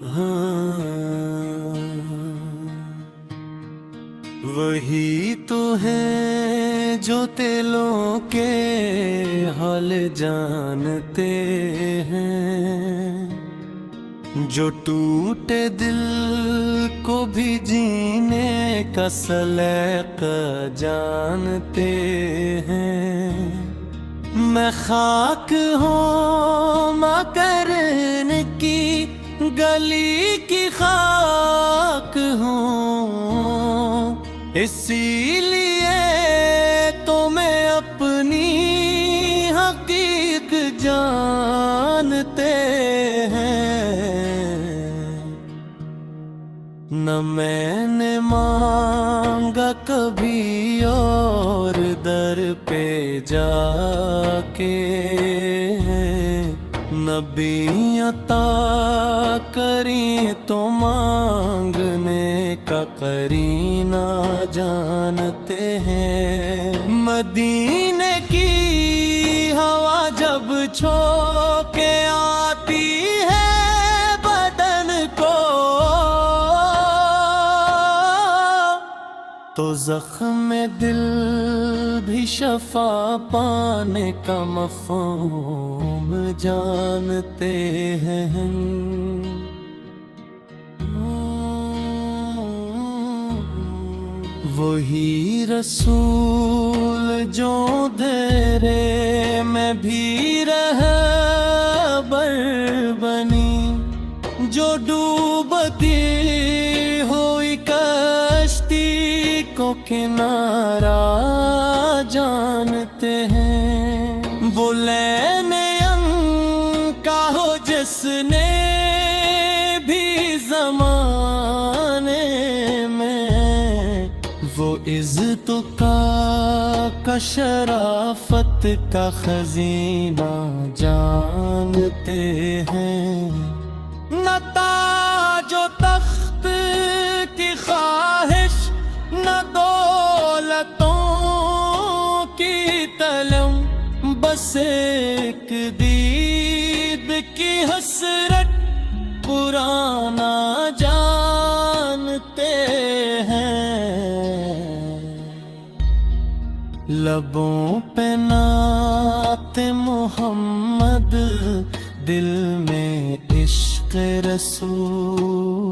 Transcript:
ہاں وہی تو ہے جو دلوں کے حال جانتے ہیں، جو ٹوٹے دل کو بھی جینے کا سلیقہ جانتے ہیں۔ میں خاک ہوں مکرن کی گلی کی خاک ہوں، اسی لیے تو میں اپنی حقیق جانتے ہیں۔ نہ میں نے مانگا کبھی اور در پہ جا کے، نبی عطا کریں تو مانگنے کا قرینہ جانتے ہیں۔ مدینے کی ہوا جب چھو کے آتی ہے بدن کو، تو زخم دل بھی شفا پانے کا مفہوم جانتے ہیں۔ وہی رسول جو اندھیرے میں بھی رہبر بنی، جو ڈوبتی ہوئی کشتی کو کنارہ جانتے ہیں۔ وہ لین کا ہو جس نے بھی زمانے میں، وہ عزت کا شرافت کا خزینہ جانتے ہیں۔ نہ تاج و تخت کی خواہش، نہ دولتوں کی طلب، بس ایک دید کی حسرت پرانا جانتے ہیں۔ لبوں پہ نعت محمد، دل میں عشق رسول،